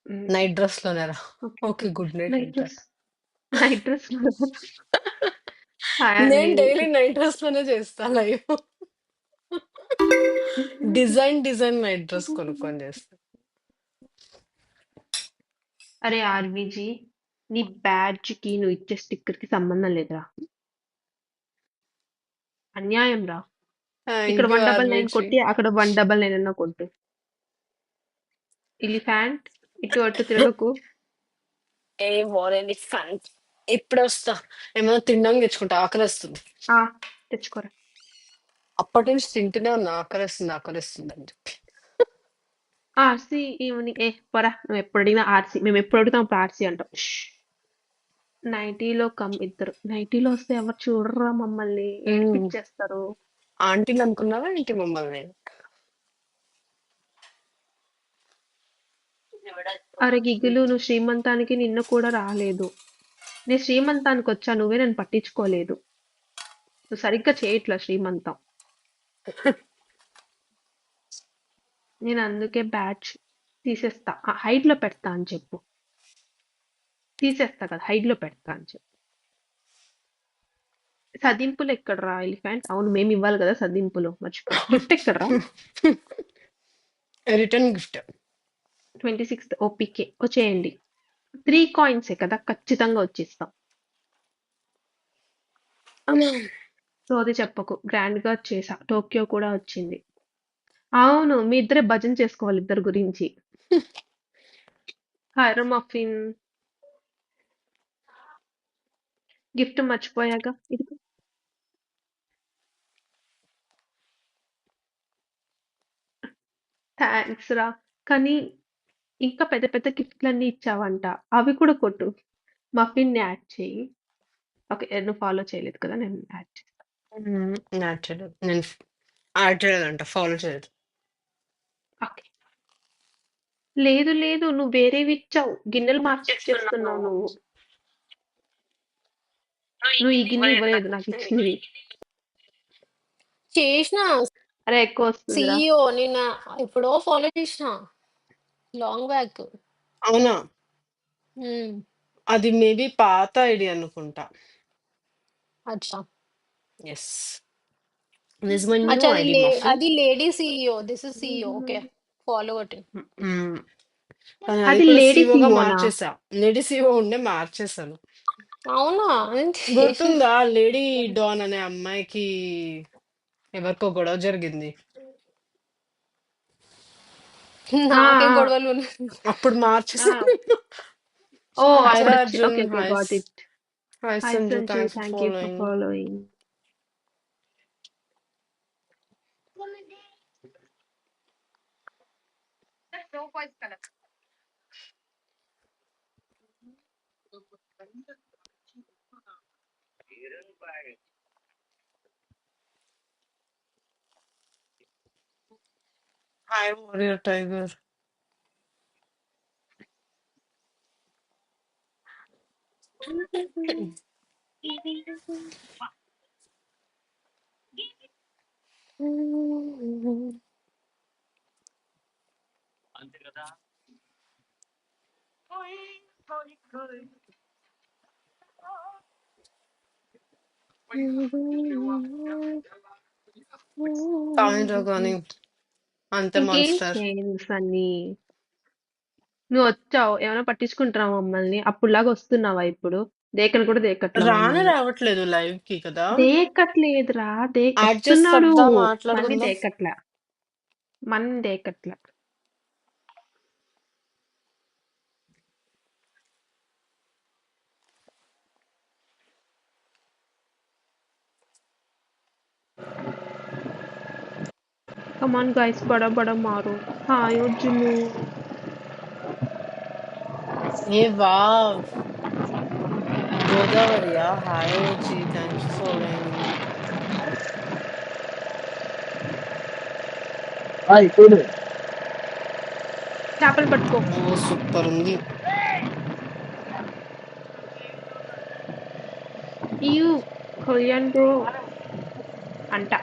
హ్మ్. నైట్ డ్రెస్‌లోనేరా. Okay. Okay. Okay. Good night night అంట. డ్రెస్. నైట్ డ్రెస్‌లో హాయ్ నేను అండి. డైలీ నైట్ డ్రెస్‌లోనే చేస్తా లైవ్. డిజైన్ నైట్ డ్రెస్ కొనుక్కొని చేస్తా. అరే ఆర్‌విజి నీ బ్యాడ్జ్‌కి నువ్వు ఇచ్చే స్టిక్కర్‌కి సంబంధం లేదురా. అన్యాయం రా. ఇక్కడ థాంక్ యూ 199 ఆర్‌విజి. కొట్టి అక్కడ 199 అన్నా కొట్టు. ఎలిఫాంట్ ఇటు అటు తిరగకు. A war elephant. ఇప్పుడొస్తా. ఏమైనా తినడానికి తెచ్చుకుంటా. ఆకలేస్తుంది. ఆ! తెచ్చుకోరా. అప్పటి నుంచి తింటూనే ఉన్నా. ఆకలేస్తుందని చెప్పి. ఆర్‌సీ ఈవినింగ్ పోరా నువ్వెప్పుడు అడిగినా ఆర్‌సీ. మేమెప్పుడు అడుగుతాం అప్పుడు ఆర్‌సీ అంటావు. నైటీలో కమ్ ఇద్దరు. నైటీలో వస్తే ఎవరు చూడరురా మమ్మల్ని. హ్మ్. ఏడిపిచ్చేస్తారు. ఆంటీని అనుకున్నావా ఏంటి మమ్మల్ని? అరె గిగ్గులు నువ్వు శ్రీమంతానికి నిన్న కూడా రాలేదు. నేను శ్రీమంతానికొచ్చా నువ్వే నన్ను పట్టించుకోలేదు. నువ్వు సరిగ్గా చేయట్లా శ్రీమంతం. నేను అందుకే బ్యాచ్ తీసేస్తా. హైడ్‌లో పెడతా అని చెప్పు. తీసేస్తా కదా! హైడ్‌లో పెడతా అని చెప్పు. సదింపులు ఎక్కడరా ఎలిఫెంట్? అవును మేమివ్వాలి కదా సదింపులు. మర్చిపోయా. గిఫ్ట్ ఎక్కడరా? Return gift. 26థ్ ఓపికే. వచ్చేయండి. 3 కాయిన్సే కదా! ఖచ్చితంగా వచ్చేస్తాం. సోది చెప్పకు. గ్రాండ్‌గా చేశా. టోక్యో కూడా వచ్చింది. అవును. మీ ఇద్దరే భజన చేసుకోవాలి ఇద్దరి గురించి. హైర్ మఫిన్ గిఫ్ట్ మర్చిపోయాగా. ఇదిగో. థాంక్స్ రా. కానీ ఇంకా పెద్ద పెద్ద గిఫ్ట్‌లన్నీ ఇచ్చావంట. అవి కూడా కొట్టు. మఫిన్‌ని యాడ్ చెయ్యి. ఓకే. నువ్వు ఫాలో చేయలేదు కదా! నేను యాడ్ చేస్తా. యాడ్ చేయలేదు. నేను యాడ్ చేయలేదంట. ఫాలో చేయలేదు. ఓకే. లేదు లేదు. నువ్వు వేరేవిచ్చావు. గిన్నెలు మార్చిచ్చేస్తున్నావు నువ్వు. నువ్వు ఈ గిన్నె ఇవ్వలేదు నాకిచ్చినవి. చేసిన అరే! ఎక్కువొస్తుందిరా. సీఈఓ నిన్న ఎప్పుడో ఫాలో చేసిన లాంగ్ బ్యాక్. అవునా? అది మేబీ పాత ఐడి అనుకుంటా. అచ్చా. ఎస్. దిస్ మై న్యూ అచ్చా, ఐడి మఫిన్. అది lady CEO, this is CEO. Okay, follow కొట్టి. కానీ అది అది కూడా లేడీ సీఓగా సీఈఓనా? మార్చేసా. లేడీ సీఓ ఉండే మార్చేసాను. అవునా? ఏంటి? గుర్తుందా లేడీ డాన్ అనే అమ్మాయికి ఎవరికో గొడవ జరిగింది. ఆ! నాకేం ఆ! గొడవలు ఉన్నాయి? అప్పుడు ఆ! మార్చేసాను. ఓహ్! హాయ్ అప్పుడొచ్చి Arjun. Okay. Okay. Hi got it. Hi hi Sanju. Sanju. Thanks for thank you for following. Following. Hi warrior tiger. తాయిరా కానీ అంతే ఇంకేం మాన్స్టర్. చేయను సన్నీ. నువ్వొచ్చావు. ఏమైనా పట్టించుకుంటున్నావా మమ్మల్ని? అప్పుడులాగా వస్తున్నావా ఇప్పుడు? దేకను కూడా దేకట్లా మమ్మల్ని. రావట్లేదు లైవ్ కి కదా. దేకట్లేదురా. యాడ్ చేసి వస్తున్నాడు. చెప్దా మన్ని మాట్లాడుకుందాం. దేకట్లా. మన్ని దేకట్లా. కమాన్ గైస్ బడా బడా మారో. హాయ్ అర్జును. ఏ వావ్. గోదావరియా? Hi OG. Thanks for following. చేపలు పట్టుకో. ఓ సూపర్ ఉంది. ఇయు కొరియన్ బ్రో అంట.